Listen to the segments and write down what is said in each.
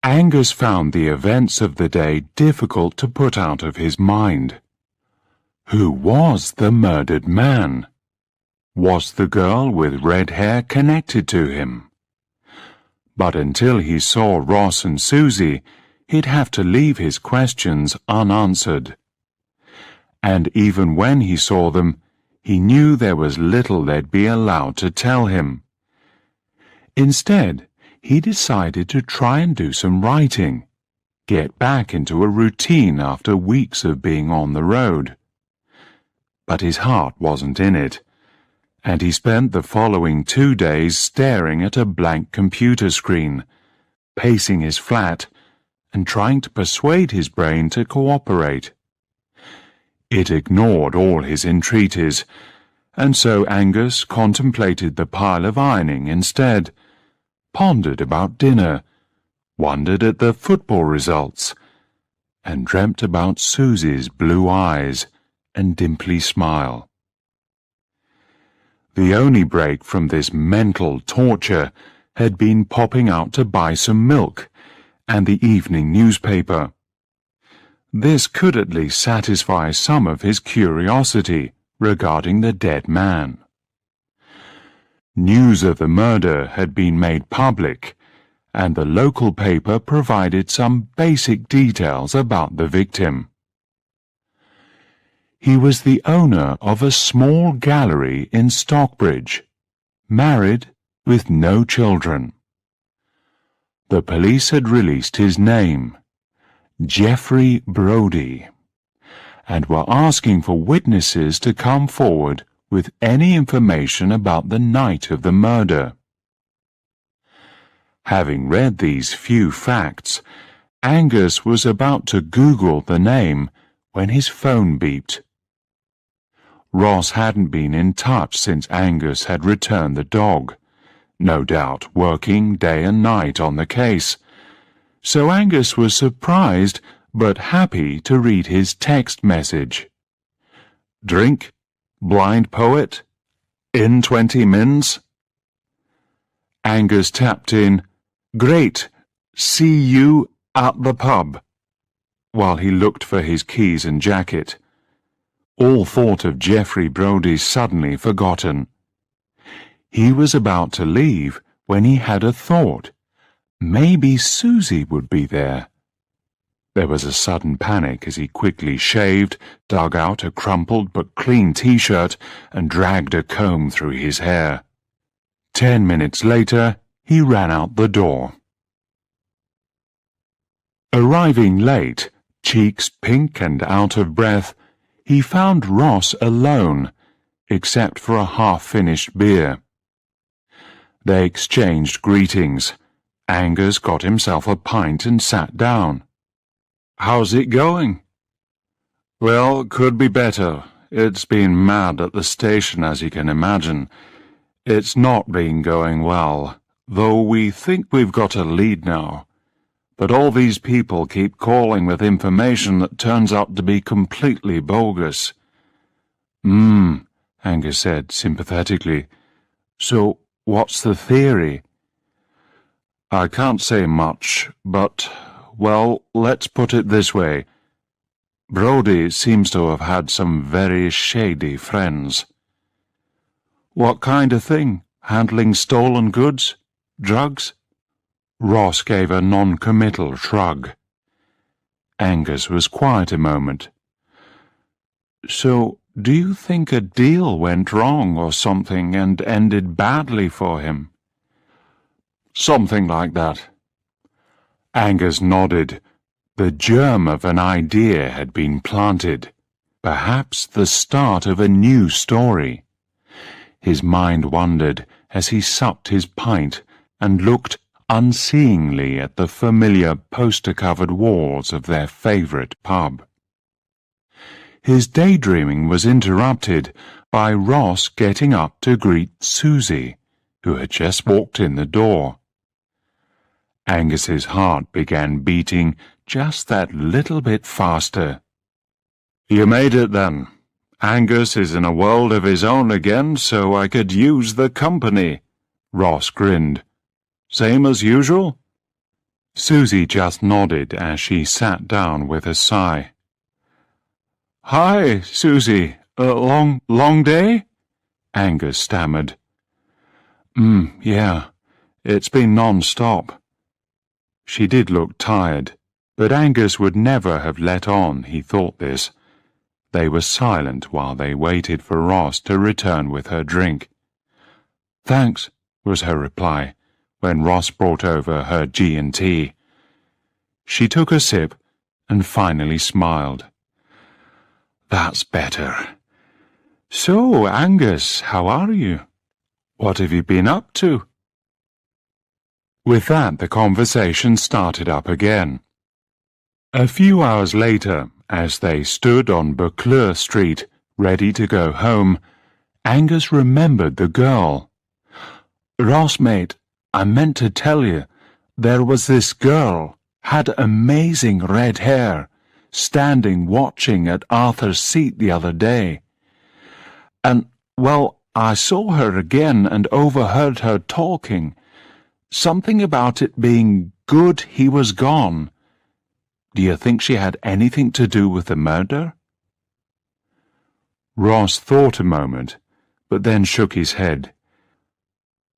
Angus found the events of the day difficult to put out of his mind. Who was the murdered man? Was the girl with red hair connected to him? But until he saw Ross and Susie, he'd have to leave his questions unanswered. And even when he saw them, he knew there was little they'd be allowed to tell him. Instead, he decided to try and do some writing, get back into a routine after weeks of being on the road. But his heart wasn't in it, and he spent the following 2 days staring at a blank computer screen, pacing his flat, and trying to persuade his brain to cooperate. It ignored all his entreaties, and so Angus contemplated the pile of ironing instead, pondered about dinner, wondered at the football results, and dreamt about Susie's blue eyes and dimply smile. The only break from this mental torture had been popping out to buy some milk and the evening newspaper. This could at least satisfy some of his curiosity regarding the dead man. News of the murder had been made public, and the local paper provided some basic details about the victim. He was the owner of a small gallery in Stockbridge, married with no children. The police had released his name, Geoffrey Brodie, and were asking for witnesses to come forward with any information about the night of the murder. Having read these few facts, Angus was about to Google the name when his phone beeped. Ross hadn't been in touch since Angus had returned the dog, no doubt working day and night on the case, so Angus was surprised but happy to read his text message. Drink? Blind poet? In 20 mins? Angus tapped in, Great, see you at the pub, while he looked for his keys and jacket. All thought of Geoffrey Brodie suddenly forgotten. He was about to leave when he had a thought. Maybe Susie would be there. There was a sudden panic as he quickly shaved, dug out a crumpled but clean t-shirt, and dragged a comb through his hair. 10 minutes later, he ran out the door. Arriving late, cheeks pink and out of breath, he found Ross alone, except for a half-finished beer. They exchanged greetings. Angus got himself a pint and sat down. "How's it going?" "Well, could be better. It's been mad at the station, as you can imagine. It's not been going well, though we think we've got a lead now. But all these people keep calling with information that turns out to be completely bogus." Angus said sympathetically. "So, what's the theory?" "I can't say much, but, well, let's put it this way. Brodie seems to have had some very shady friends." "What kind of thing? Handling stolen goods? Drugs?" Ross gave a non-committal shrug. Angus was quiet a moment. "So, do you think a deal went wrong or something and ended badly for him?" "Something like that." Angus nodded. The germ of an idea had been planted, perhaps the start of a new story. His mind wandered as he supped his pint and looked unseeingly at the familiar poster-covered walls of their favourite pub. His daydreaming was interrupted by Ross getting up to greet Susie, who had just walked in the door. Angus's heart began beating just that little bit faster. "You made it then. Angus is in a world of his own again, so I could use the company." Ross grinned. "Same as usual?" Susie just nodded as she sat down with a sigh. "Hi, Susie. Long day?" Angus stammered. Yeah. It's been non-stop." She did look tired, but Angus would never have let on he thought this. They were silent while they waited for Ross to return with her drink. "Thanks," was her reply, when Ross brought over her G&T. She took a sip and finally smiled. "That's better. So, Angus, how are you? What have you been up to?" With that, the conversation started up again. A few hours later, as they stood on Buccleuch Street, ready to go home, Angus remembered the girl. "Ross, mate, I meant to tell you, there was this girl, had amazing red hair, standing watching at Arthur's seat the other day. And, well, I saw her again and overheard her talking. Something about it being good he was gone. Do you think she had anything to do with the murder?" Ross thought a moment, but then shook his head.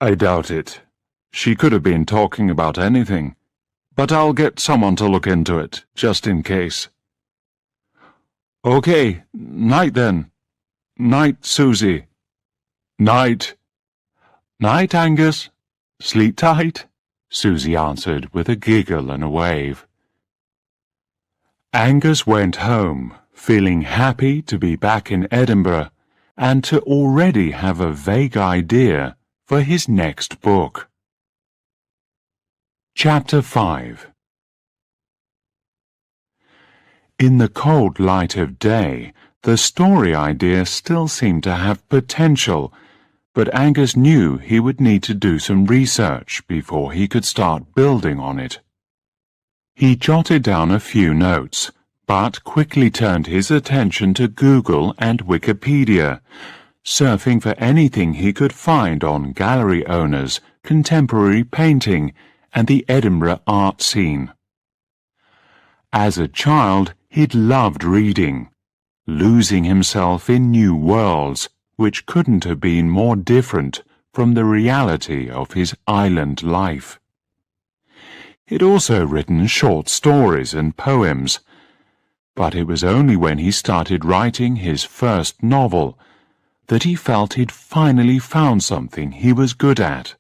"I doubt it. She could have been talking about anything, but I'll get someone to look into it, just in case." "Okay, night then. Night, Susie." "Night." "Night, Angus. Sleep tight," Susie answered with a giggle and a wave. Angus went home, feeling happy to be back in Edinburgh and to already have a vague idea for his next book. Chapter 5. In the cold light of day, the story idea still seemed to have potential, but Angus knew he would need to do some research before he could start building on it. He jotted down a few notes, but quickly turned his attention to Google and Wikipedia, surfing for anything he could find on gallery owners, contemporary painting, and the Edinburgh art scene. As a child, he'd loved reading, losing himself in new worlds, which couldn't have been more different from the reality of his island life. He'd also written short stories and poems, but it was only when he started writing his first novel that he felt he'd finally found something he was good at.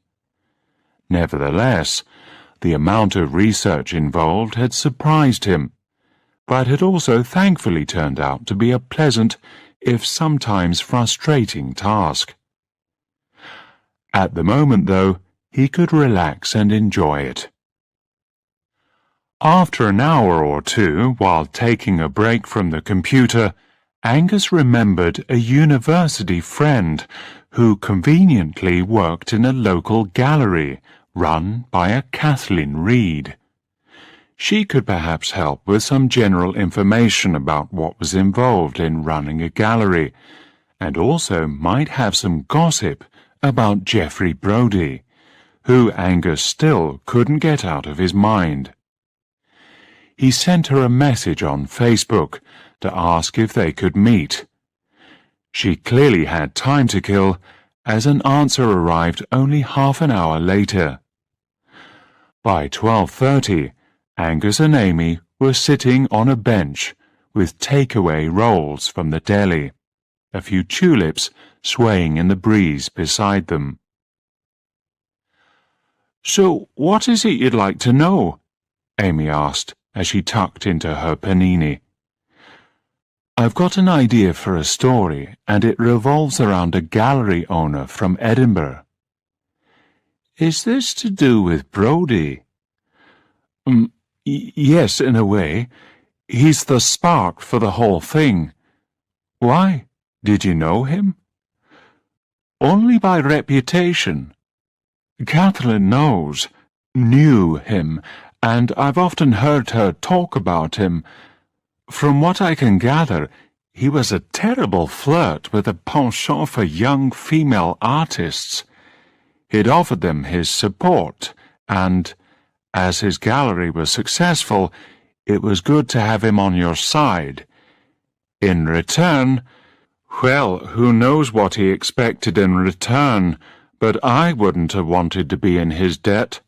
Nevertheless, the amount of research involved had surprised him, but had also thankfully turned out to be a pleasant, if sometimes frustrating, task. At the moment, though, he could relax and enjoy it. After an hour or two, while taking a break from the computer, Angus remembered a university friend who conveniently worked in a local gallery run by a Kathleen Reed. She could perhaps help with some general information about what was involved in running a gallery, and also might have some gossip about Geoffrey Brodie, who Angus still couldn't get out of his mind. He sent her a message on Facebook to ask if they could meet. She clearly had time to kill, as an answer arrived only half an hour later. By 12:30, Angus and Amy were sitting on a bench with takeaway rolls from the deli, a few tulips swaying in the breeze beside them. "So, what is it you'd like to know?" Amy asked, as she tucked into her panini. "I've got an idea for a story, and it revolves around a gallery owner from Edinburgh." "Is this to do with Brodie?" Yes, in a way. He's the spark for the whole thing." "Why? Did you know him?" "Only by reputation. Kathleen knew him, and I've often heard her talk about him. From what I can gather, he was a terrible flirt with a penchant for young female artists. He'd offered them his support, and As his gallery was successful, it was good to have him on your side. In return, well, who knows what he expected in return, but I wouldn't have wanted to be in his debt.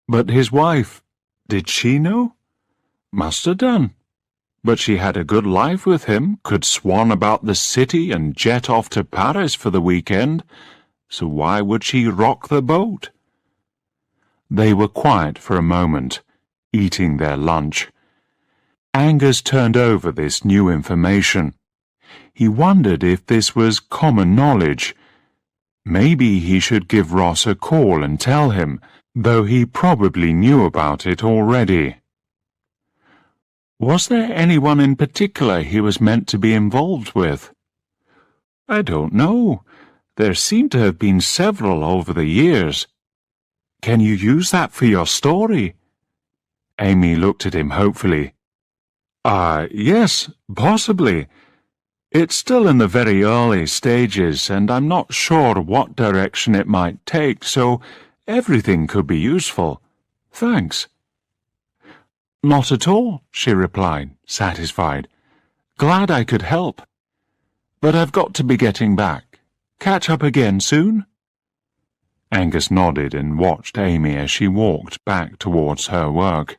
But his wife, did she know? Must have done. But she had a good life with him, could swan about the city and jet off to Paris for the weekend, so why would she rock the boat? They were quiet for a moment, eating their lunch. Angus turned over this new information. He wondered if this was common knowledge. Maybe he should give Ross a call and tell him, though he probably knew about it already. Was there anyone in particular he was meant to be involved with? I don't know. There seem to have been several over the years. Can you use that for your story? Amy looked at him hopefully. Yes, possibly. It's still in the very early stages, and I'm not sure what direction it might take, so everything could be useful. Thanks. Not at all, she replied, satisfied. Glad I could help. But I've got to be getting back. Catch up again soon? Angus nodded and watched Amy as she walked back towards her work.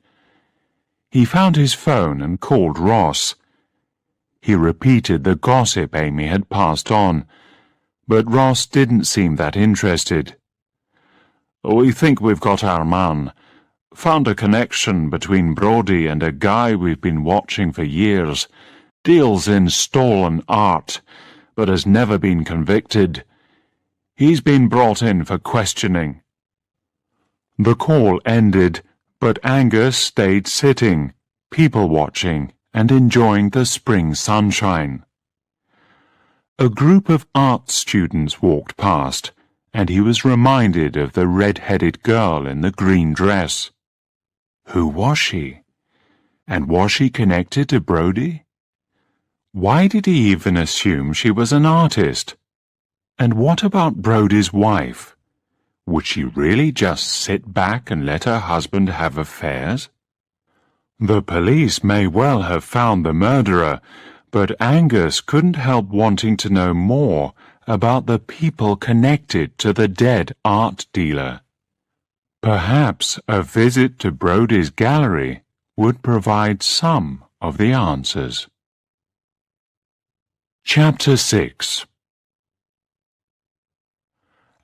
He found his phone and called Ross. He repeated the gossip Amy had passed on, but Ross didn't seem that interested. We think we've got our man. Found a connection between Brodie and a guy we've been watching for years. Deals in stolen art, but has never been convicted. He's been brought in for questioning. The call ended, but Angus stayed sitting, people-watching and enjoying the spring sunshine. A group of art students walked past, and he was reminded of the red-headed girl in the green dress. Who was she? And was she connected to Brodie? Why did he even assume she was an artist? And what about Brodie's wife? Would she really just sit back and let her husband have affairs? The police may well have found the murderer, but Angus couldn't help wanting to know more about the people connected to the dead art dealer. Perhaps a visit to Brodie's gallery would provide some of the answers. Chapter 6.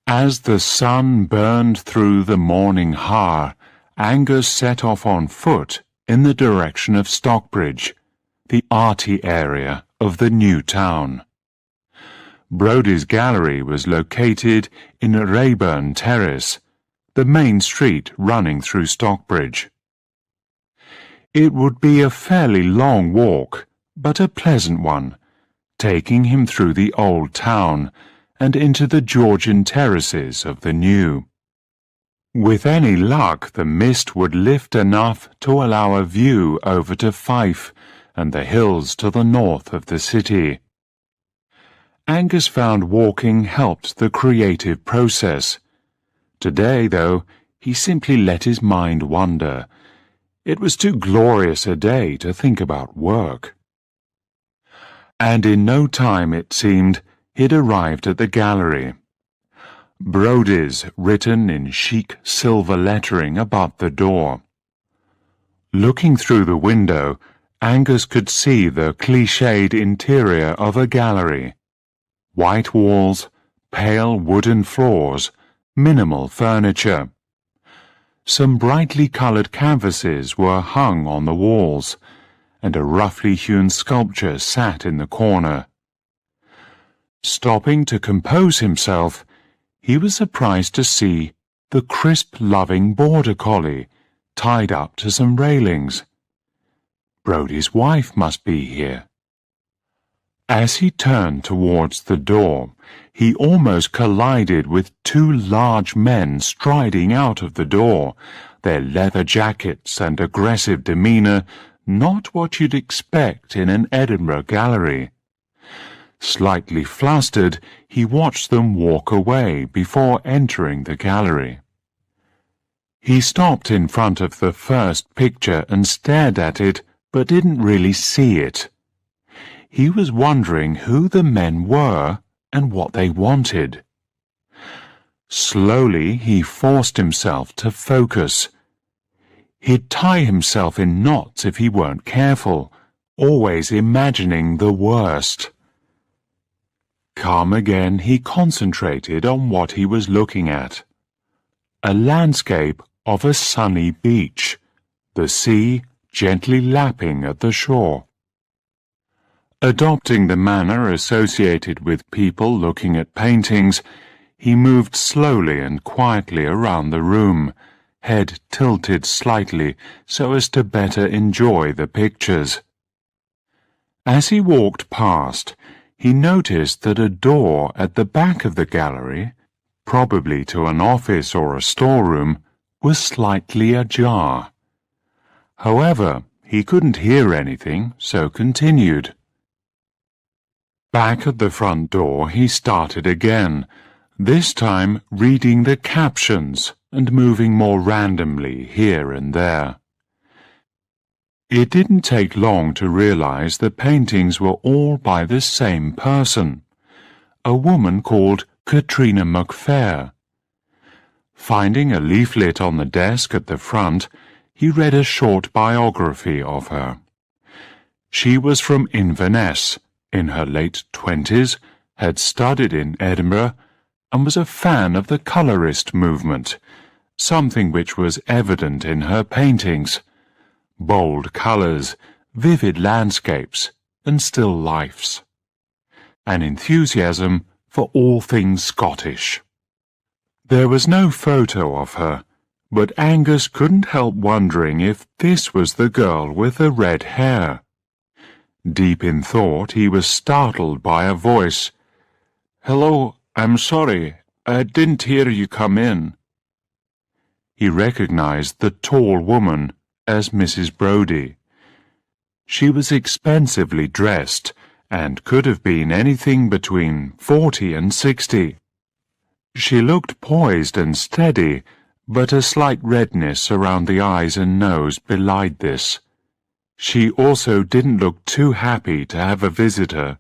As the sun burned through the morning haar, Angus set off on foot in the direction of Stockbridge, the arty area of the new town. Brodie's gallery was located in Rayburn Terrace, the main street running through Stockbridge. It would be a fairly long walk, but a pleasant one, taking him through the old town and into the Georgian terraces of the new. With any luck, the mist would lift enough to allow a view over to Fife and the hills to the north of the city. Angus found walking helped the creative process. Today, though, he simply let his mind wander. It was too glorious a day to think about work. And in no time, it seemed, he'd arrived at the gallery. Brodie's written in chic silver lettering above the door. Looking through the window, Angus could see the cliched interior of a gallery. White walls, pale wooden floors, minimal furniture. Some brightly coloured canvases were hung on the walls, and a roughly hewn sculpture sat in the corner. Stopping to compose himself, he was surprised to see the crisp-loving border collie tied up to some railings. Brodie's wife must be here. As he turned towards the door, he almost collided with two large men striding out of the door, their leather jackets and aggressive demeanour not what you'd expect in an Edinburgh gallery. Slightly flustered, he watched them walk away before entering the gallery. He stopped in front of the first picture and stared at it, but didn't really see it. He was wondering who the men were and what they wanted. Slowly he forced himself to focus. He'd tie himself in knots if he weren't careful, always imagining the worst. Calm again, he concentrated on what he was looking at. A landscape of a sunny beach, the sea gently lapping at the shore. Adopting the manner associated with people looking at paintings, he moved slowly and quietly around the room, head tilted slightly so as to better enjoy the pictures. As he walked past, he noticed that a door at the back of the gallery, probably to an office or a storeroom, was slightly ajar. However, he couldn't hear anything, so continued. Back at the front door he started again, this time reading the captions and moving more randomly here and there. It didn't take long to realize the paintings were all by the same person, a woman called Katrina McPhair. Finding a leaflet on the desk at the front, he read a short biography of her. She was from Inverness, in her late 20s, had studied in Edinburgh, and was a fan of the colourist movement, something which was evident in her paintings. Bold colours, vivid landscapes, and still lifes. An enthusiasm for all things Scottish. There was no photo of her, but Angus couldn't help wondering if this was the girl with the red hair. Deep in thought, he was startled by a voice. "Hello, I'm sorry, I didn't hear you come in." He recognized the tall woman as Mrs. Brodie. She was expensively dressed and could have been anything between 40 and 60. She looked poised and steady, but a slight redness around the eyes and nose belied this. She also didn't look too happy to have a visitor.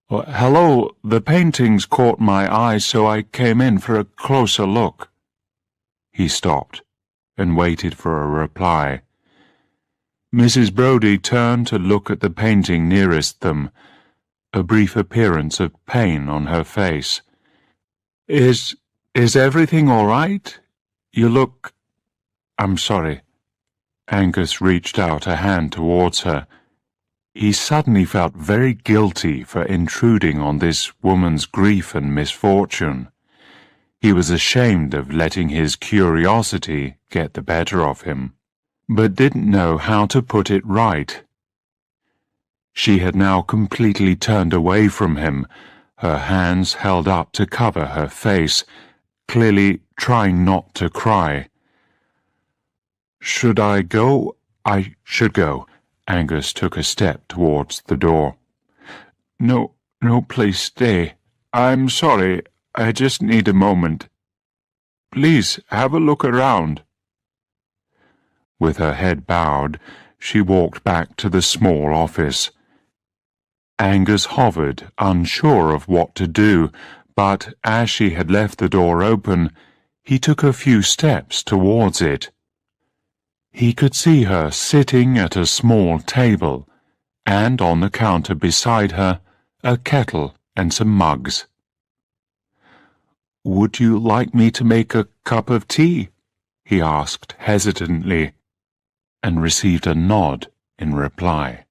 "Hello, the paintings caught my eye, so I came in for a closer look." He stopped and waited for a reply. Mrs. Brodie turned to look at the painting nearest them, a brief appearance of pain on her face. Is everything all right? You look... I'm sorry." Angus reached out a hand towards her. He suddenly felt very guilty for intruding on this woman's grief and misfortune. He was ashamed of letting his curiosity get the better of him, but didn't know how to put it right. She had now completely turned away from him, her hands held up to cover her face, clearly trying not to cry. "Should I go?" "I should go." Angus took a step towards the door. No, please stay. I'm sorry, I just need a moment. Please, have a look around." With her head bowed, she walked back to the small office. Angus hovered, unsure of what to do, but as she had left the door open, he took a few steps towards it. He could see her sitting at a small table, and on the counter beside her, a kettle and some mugs. "Would you like me to make a cup of tea?" he asked hesitantly, and received a nod in reply.